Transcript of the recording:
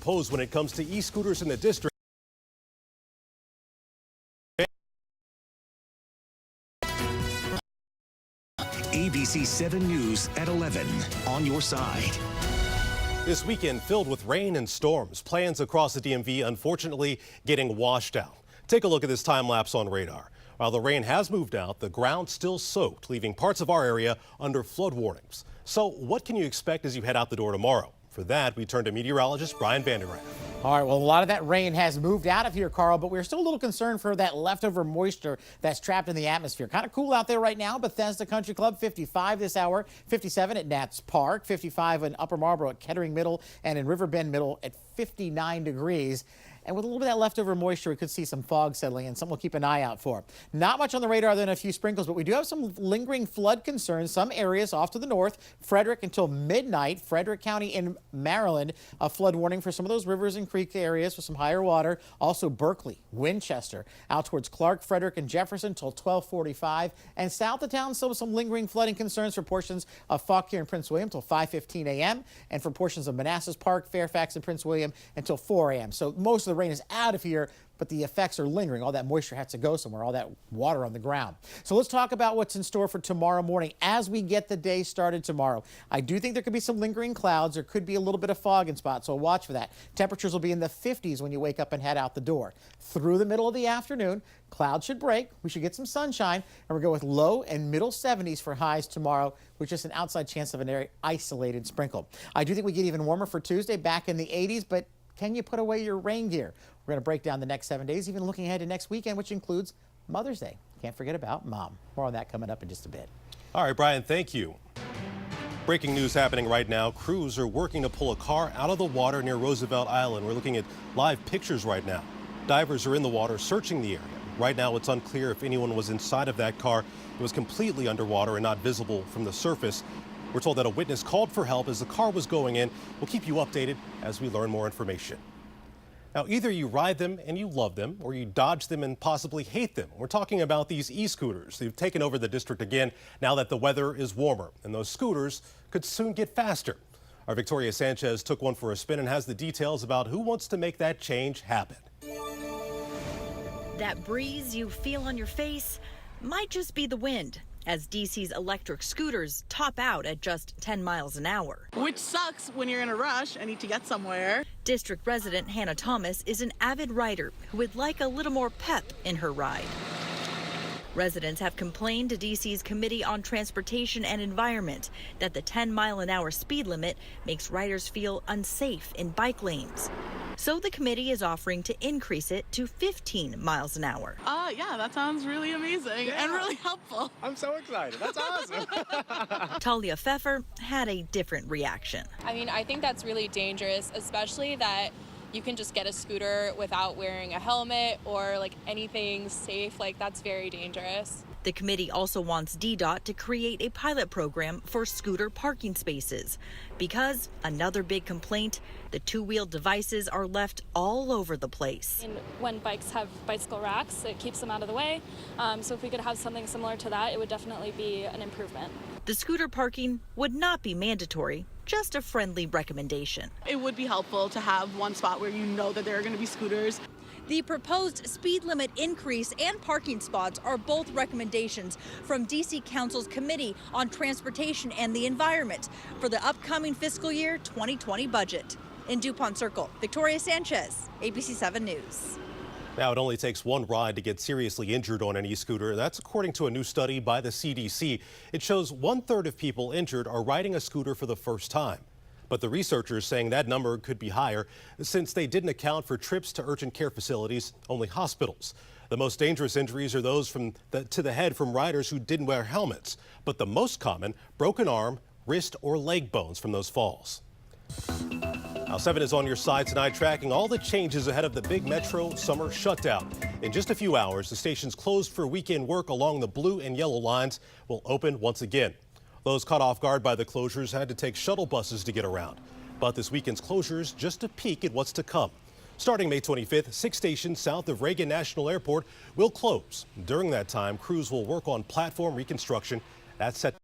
pose when it comes to e-scooters in the district. ABC 7 News at 11 on your side. This weekend filled with rain and storms. Plans across the DMV unfortunately getting washed out. Take a look at this time lapse on radar. While the rain has moved out, the ground still soaked, leaving parts of our area under flood warnings. So what can you expect as you head out the door tomorrow? For that, we turn to meteorologist Brian Vandergraaf. All right, well, a lot of that rain has moved out of here, Carl, but we're still a little concerned for that leftover moisture that's trapped in the atmosphere. Kind of cool out there right now. Bethesda Country Club, 55 this hour, 57 at Nats Park, 55 in Upper Marlboro at Kettering Middle, and in Riverbend Middle at 59 degrees. And with a little bit of that leftover moisture, we could see some fog settling in, something we'll keep an eye out for. Not much on the radar other than a few sprinkles, but we do have some lingering flood concerns. Some areas off to the north, Frederick until midnight. Frederick County in Maryland, a flood warning for some of those rivers and creek areas with some higher water. Also Berkeley, Winchester, out towards Clark, Frederick, and Jefferson until 12:45. And south of town, still some lingering flooding concerns for portions of Fauquier and Prince William until 5:15 a.m. and for portions of Manassas Park, Fairfax, and Prince William until 4 a.m. So most of the rain is out of here, but the effects are lingering. All that moisture has to go somewhere, all that water on the ground. So let's talk about what's in store for tomorrow morning as we get the day started tomorrow. I do think there could be some lingering clouds. There could be a little bit of fog in spots, so watch for that. Temperatures will be in the 50s when you wake up and head out the door. Through the middle of the afternoon, clouds should break. We should get some sunshine, and we'll go with low and middle 70s for highs tomorrow with just an outside chance of an very isolated sprinkle. I do think we get even warmer for Tuesday, back in the 80s, but can you put away your rain gear? We're going to break down the next 7 days, even looking ahead to next weekend, which includes Mother's Day. Can't forget about Mom. More on that coming up in just a bit. All right, Brian, thank you. Breaking news happening right now. Crews are working to pull a car out of the water near Roosevelt Island. We're looking at live pictures right now. Divers are in the water searching the area. Right now, it's unclear if anyone was inside of that car. It was completely underwater and not visible from the surface. We're told that a witness called for help as the car was going in. We'll keep you updated as we learn more information. Now, either you ride them and you love them, or you dodge them and possibly hate them. We're talking about these e-scooters. They've taken over the district again now that the weather is warmer, and those scooters could soon get faster. Our Victoria Sanchez took one for a spin and has the details about who wants to make that change happen. That breeze you feel on your face might just be the wind, as DC's electric scooters top out at just 10 miles an hour. Which sucks when you're in a rush and need to get somewhere. District resident Hannah Thomas is an avid rider who would like a little more pep in her ride. Residents have complained to DC's Committee on Transportation and Environment that the 10-mile-an-hour speed limit makes riders feel unsafe in bike lanes. So the committee is offering to increase it to 15 miles an hour. Yeah, that sounds really amazing and really helpful. I'm so excited. That's awesome. Talia Pfeffer had a different reaction. I mean, I think that's really dangerous, especially that you can just get a scooter without wearing a helmet or like anything safe. Like, that's very dangerous. The committee also wants DDOT to create a pilot program for scooter parking spaces because another big complaint, the two-wheel devices are left all over the place. And when bikes have bicycle racks, it keeps them out of the way. So if we could have something similar to that, it would definitely be an improvement. The scooter parking would not be mandatory, just a friendly recommendation. It would be helpful to have one spot where you know that there are going to be scooters. The proposed speed limit increase and parking spots are both recommendations from DC Council's Committee on Transportation and the Environment for the upcoming fiscal year 2020 budget. In DuPont Circle, Victoria Sanchez, ABC 7 News. Now, it only takes one ride to get seriously injured on an e-scooter. That's according to a new study by the CDC. It shows 1/3 of people injured are riding a scooter for the first time. But the researchers saying that number could be higher since they didn't account for trips to urgent care facilities, only hospitals. The most dangerous injuries are those to the head from riders who didn't wear helmets. But the most common, broken arm, wrist, or leg bones from those falls. Now, 7 is on your side tonight, tracking all the changes ahead of the big Metro summer shutdown. In just a few hours, the stations closed for weekend work along the blue and yellow lines will open once again. Those caught off guard by the closures had to take shuttle buses to get around. But this weekend's closures just a peek at what's to come. Starting May 25th, 6 stations south of Reagan National Airport will close. During that time, crews will work on platform reconstruction. That's set